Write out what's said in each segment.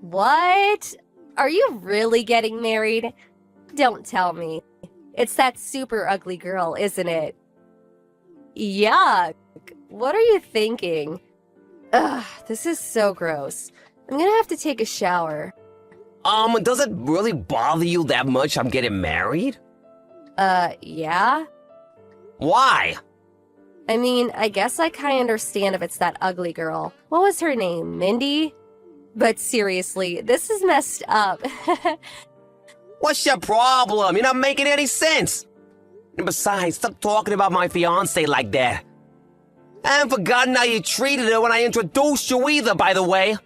What? Are you really getting married? Don't tell me. It's that super ugly girl, isn't it? Yuck. What are you thinking? Ugh, this is so gross. I'm gonna have to take a shower. Does it really bother you that much I'm getting married? Yeah? Why? I mean, I guess I kinda understand if it's that ugly girl. What was her name? Mindy? But seriously, this is messed up. What's your problem? You're not making any sense. And besides, stop talking about my fiancé like that. I haven't forgotten how you treated her when I introduced you either, by the way.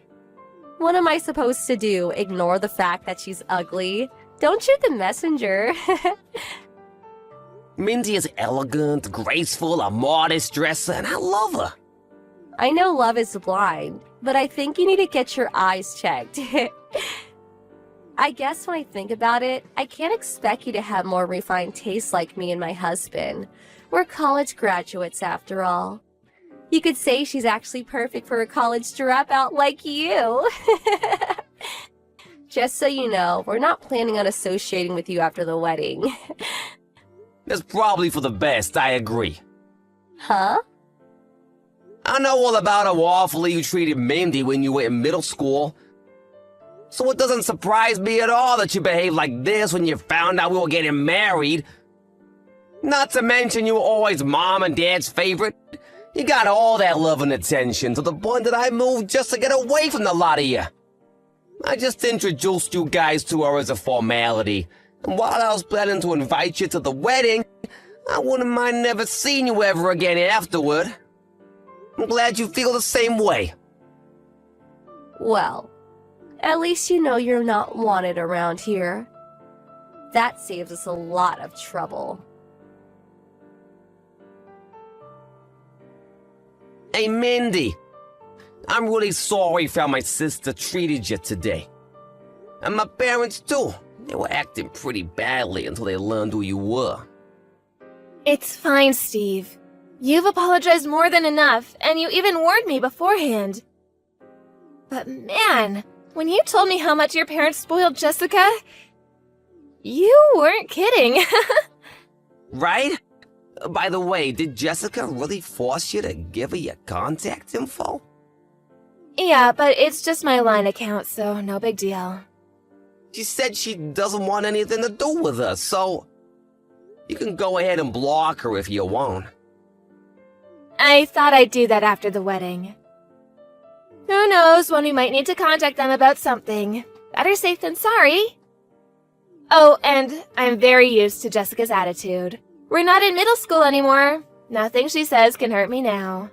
What am I supposed to do? Ignore the fact that she's ugly? Don't shoot the messenger. Mindy is elegant, graceful, a modest dresser, and I love her. I know love is blind, but I think you need to get your eyes checked. I guess when I think about it, I can't expect you to have more refined tastes like me and my husband. We're college graduates after all. You could say she's actually perfect for a college dropout like you. Just so you know, we're not planning on associating with you after the wedding. That's probably for the best, I agree. Huh? I know all about how awfully you treated Mindy when you were in middle school. So it doesn't surprise me at all that you behaved like this when you found out we were getting married. Not to mention you were always Mom and Dad's favorite. You got all that love and attention to the point that I moved just to get away from the lot of you. I just introduced you guys to her as a formality. And while I was planning to invite you to the wedding, I wouldn't mind never seeing you ever again afterward. I'm glad you feel the same way. Well, at least you know you're not wanted around here. That saves us a lot of trouble. Hey, Mindy. I'm really sorry for how my sister treated you today. And my parents, too. They were acting pretty badly until they learned who you were. It's fine, Steve. You've apologized more than enough, and you even warned me beforehand. But man, when you told me how much your parents spoiled Jessica, you weren't kidding. Right? By the way, did Jessica really force you to give her your contact info? Yeah, but it's just my line account, so no big deal. She said she doesn't want anything to do with us, so you can go ahead and block her if you want. I thought I'd do that after the wedding. Who knows when we might need to contact them about something. Better safe than sorry. Oh, and I'm very used to Jessica's attitude. We're not in middle school anymore. Nothing she says can hurt me now.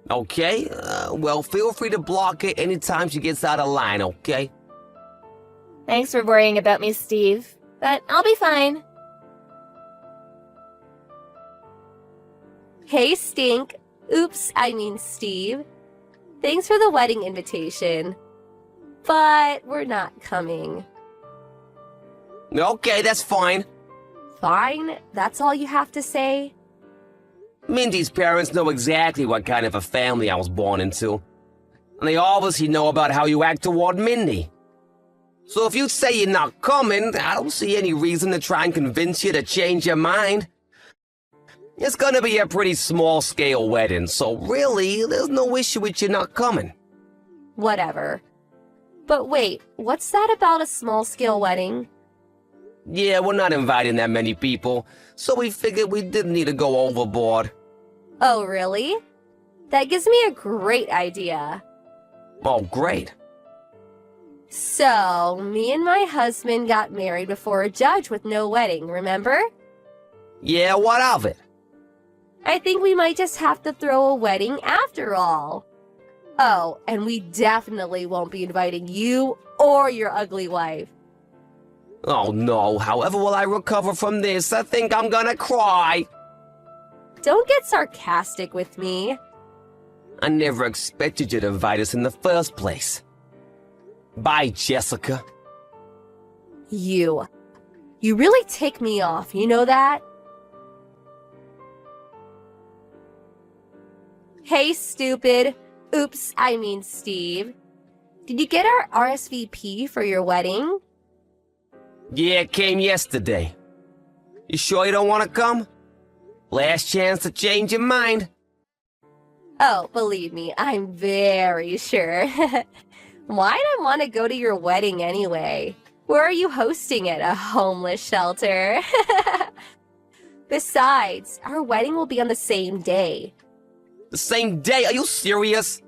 Okay, well, feel free to block her anytime she gets out of line, okay? Thanks for worrying about me, Steve. But I'll be fine. Hey, Stink. Oops, I mean Steve. Thanks for the wedding invitation. But we're not coming. Okay, that's fine. Fine? That's all you have to say? Mindy's parents know exactly what kind of a family I was born into. And they obviously know about how you act toward Mindy. So if you say you're not coming, I don't see any reason to try and convince you to change your mind. It's gonna be a pretty small-scale wedding, so really, there's no issue with you not coming. Whatever. But wait, what's that about a small-scale wedding? Yeah, we're not inviting that many people, so we figured we didn't need to go overboard. Oh, really? That gives me a great idea. Oh, great. So, me and my husband got married before a judge with no wedding, remember? Yeah, what of it? I think we might just have to throw a wedding after all. Oh, and we definitely won't be inviting you or your ugly wife. Oh no, however will I recover from this? I think I'm gonna cry. Don't get sarcastic with me. I never expected you to invite us in the first place. Bye, Jessica. You really tick me off, you know that? Hey, stupid. Oops, I mean Steve. Did you get our RSVP for your wedding? Yeah, it came yesterday. You sure you don't want to come? Last chance to change your mind. Oh, believe me, I'm very sure. Why'd I want to go to your wedding anyway? Where are you hosting it? A homeless shelter? Besides, our wedding will be on the same day. The same day? Are you serious?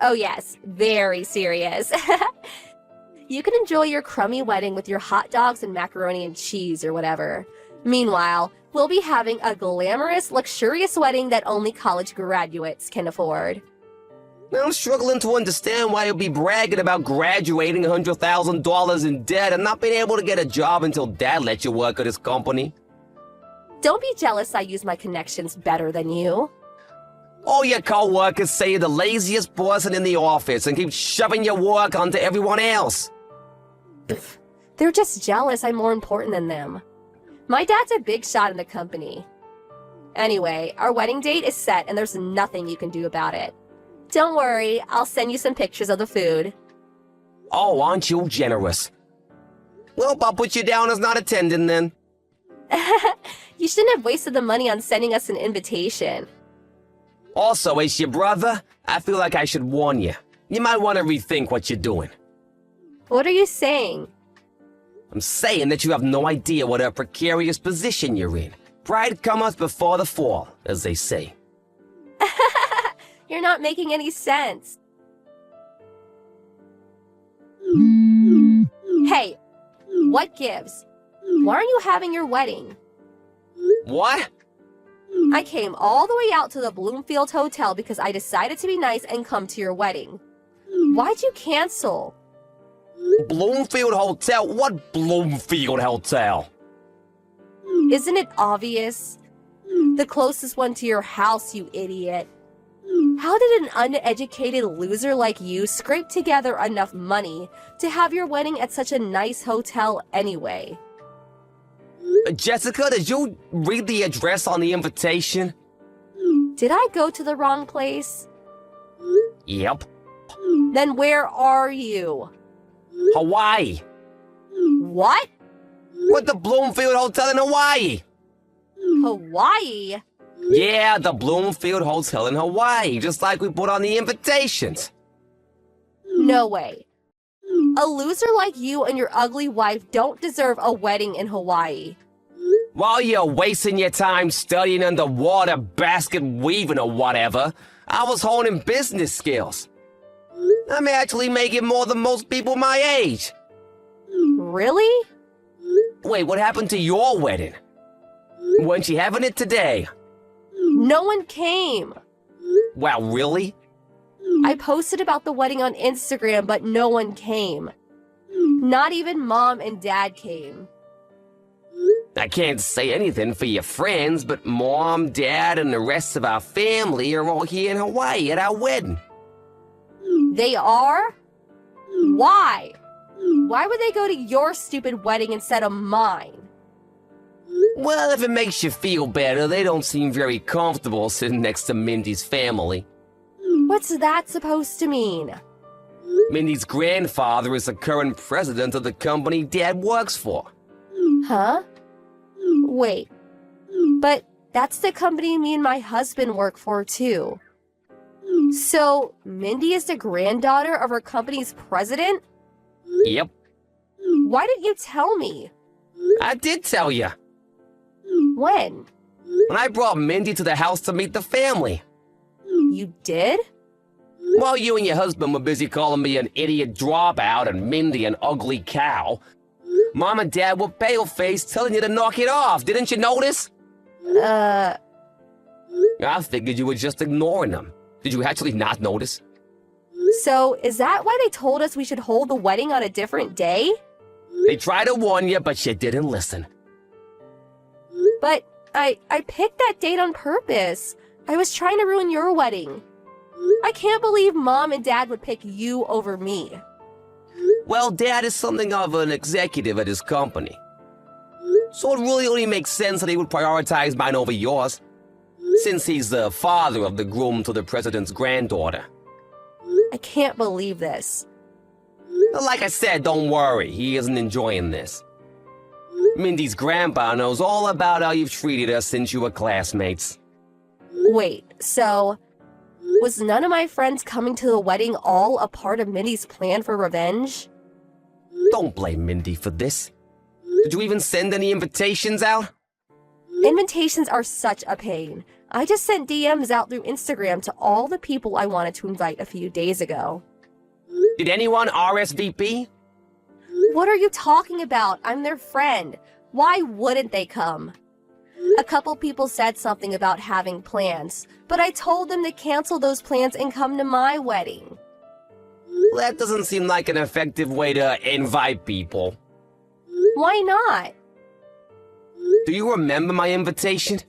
Oh yes, very serious. You can enjoy your crummy wedding with your hot dogs and macaroni and cheese or whatever. Meanwhile, we'll be having a glamorous, luxurious wedding that only college graduates can afford. I'm struggling to understand why you'll be bragging about graduating $100,000 in debt and not being able to get a job until Dad lets you work at his company. Don't be jealous I use my connections better than you. All your co-workers say you're the laziest person in the office and keep shoving your work onto everyone else. They're just jealous I'm more important than them. My dad's a big shot in the company. Anyway, our wedding date is set and there's nothing you can do about it. Don't worry, I'll send you some pictures of the food. Oh, aren't you generous? Well, I'll put you down as not attending then. You shouldn't have wasted the money on sending us an invitation. Also, as your brother, I feel like I should warn you. You might want to rethink what you're doing. What are you saying? I'm saying that you have no idea what a precarious position you're in. Pride cometh before the fall, as they say. You're not making any sense. Hey, what gives? Why aren't you having your wedding? What? I came all the way out to the Bloomfield Hotel because I decided to be nice and come to your wedding. Why'd you cancel? Bloomfield Hotel? What Bloomfield Hotel? Isn't it obvious? The closest one to your house, you idiot. How did an uneducated loser like you scrape together enough money to have your wedding at such a nice hotel anyway? Jessica, did you read the address on the invitation? Did I go to the wrong place? Yep. Then where are you? Hawaii. What? What, the Bloomfield Hotel in Hawaii? Hawaii? Yeah, the Bloomfield Hotel in Hawaii, just like we put on the invitations. No way. A loser like you and your ugly wife don't deserve a wedding in Hawaii. While you're wasting your time studying underwater basket weaving or whatever, I was honing business skills. I'm actually making more than most people my age. Really? Wait, what happened to your wedding? Weren't you having it today? No one came. Wow, really? I posted about the wedding on Instagram, but no one came. Not even Mom and Dad came. I can't say anything for your friends, but Mom, Dad, and the rest of our family are all here in Hawaii at our wedding. They are? Why? Why would they go to your stupid wedding instead of mine? Well, if it makes you feel better, they don't seem very comfortable sitting next to Mindy's family. What's that supposed to mean? Mindy's grandfather is the current president of the company Dad works for. Huh? Wait. But that's the company me and my husband work for, too. So, Mindy is the granddaughter of our company's president? Yep, Why didn't you tell me? I did tell you. When? When I brought Mindy to the house to meet the family. You did? While you and your husband were busy calling me an idiot dropout and Mindy an ugly cow, Mom and Dad were pale-faced telling you to knock it off. Didn't you notice? I figured you were just ignoring them. Did you actually not notice? So is that why they told us we should hold the wedding on a different day? They tried to warn you, but you didn't listen. But I picked that date on purpose. I was trying to ruin your wedding. I can't believe Mom and Dad would pick you over me. Well, Dad is something of an executive at his company. So it really only makes sense that he would prioritize mine over yours, since he's the father of the groom to the president's granddaughter. I can't believe this. Like I said, don't worry, he isn't enjoying this. Mindy's grandpa knows all about how you've treated us since you were classmates. Wait, so was none of my friends coming to the wedding all a part of Mindy's plan for revenge? Don't blame Mindy for this. Did you even send any invitations out? Invitations are such a pain. I just sent DMs out through Instagram to all the people I wanted to invite a few days ago. Did anyone RSVP? What are you talking about? I'm their friend. Why wouldn't they come? A couple people said something about having plans, but I told them to cancel those plans and come to my wedding. That doesn't seem like an effective way to invite people. Why not? Do you remember my invitation?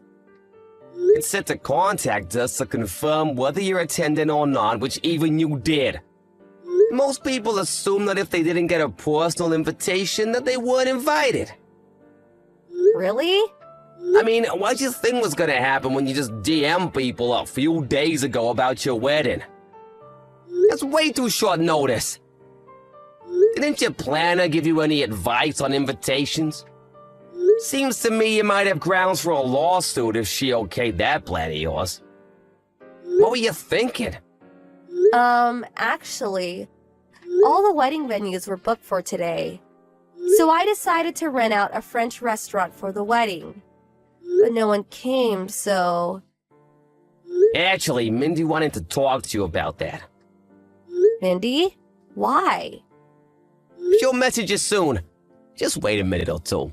It said to contact us to confirm whether you're attending or not, which even you did. Most people assume that if they didn't get a personal invitation, that they weren't invited. Really? I mean, what did you think was gonna happen when you just DM people a few days ago about your wedding? That's way too short notice. Didn't your planner give you any advice on invitations? Seems to me you might have grounds for a lawsuit if she okayed that plan of yours. What were you thinking? Actually, all the wedding venues were booked for today. So I decided to rent out a French restaurant for the wedding. But no one came, so... Actually, Mindy wanted to talk to you about that. Mindy? Why? She'll message you soon. Just wait a minute or two.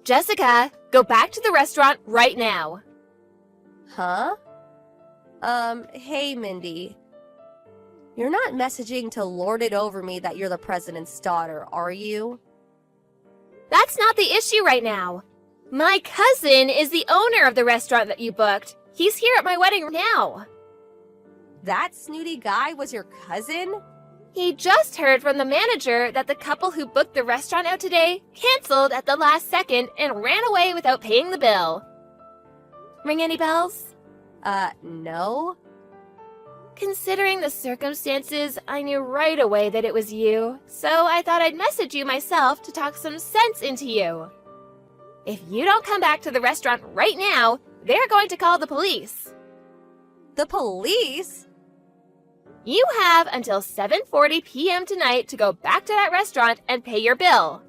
Jessica, go back to the restaurant right now. Huh? Hey, Mindy. You're not messaging to lord it over me that you're the president's daughter, are you? That's not the issue right now. My cousin is the owner of the restaurant that you booked. He's here at my wedding now. That snooty guy was your cousin? He just heard from the manager that the couple who booked the restaurant out today canceled at the last second and ran away without paying the bill. Ring any bells? No. Considering the circumstances, I knew right away that it was you, so I thought I'd message you myself to talk some sense into you. If you don't come back to the restaurant right now, they're going to call the police. The police? You have until 7:40 p.m. tonight to go back to that restaurant and pay your bill.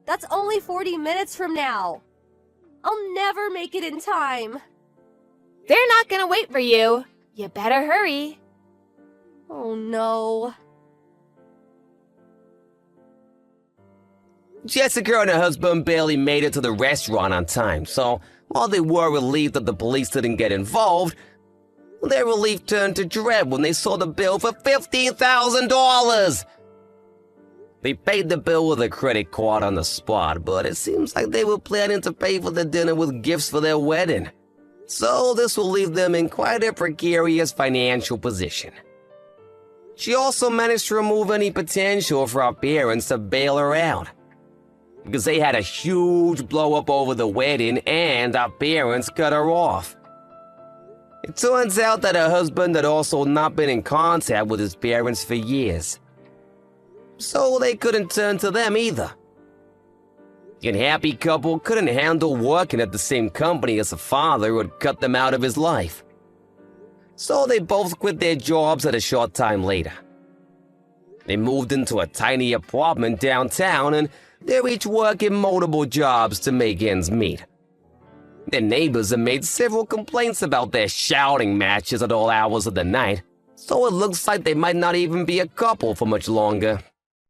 That's only 40 minutes from now. I'll never make it in time. They're not gonna wait for you. You better hurry. Oh no. Jessica and her husband barely made it to the restaurant on time, so while they were relieved that the police didn't get involved, their relief turned to dread when they saw the bill for $15,000. They paid the bill with a credit card on the spot, but it seems like they were planning to pay for the dinner with gifts for their wedding. So this will leave them in quite a precarious financial position. She also managed to remove any potential for our parents to bail her out, because they had a huge blow-up over the wedding and our parents cut her off. It turns out that her husband had also not been in contact with his parents for years, so they couldn't turn to them either. The unhappy couple couldn't handle working at the same company as a father who had cut them out of his life, so they both quit their jobs at a short time later. They moved into a tiny apartment downtown, and they're each working multiple jobs to make ends meet. Their neighbors have made several complaints about their shouting matches at all hours of the night, so it looks like they might not even be a couple for much longer.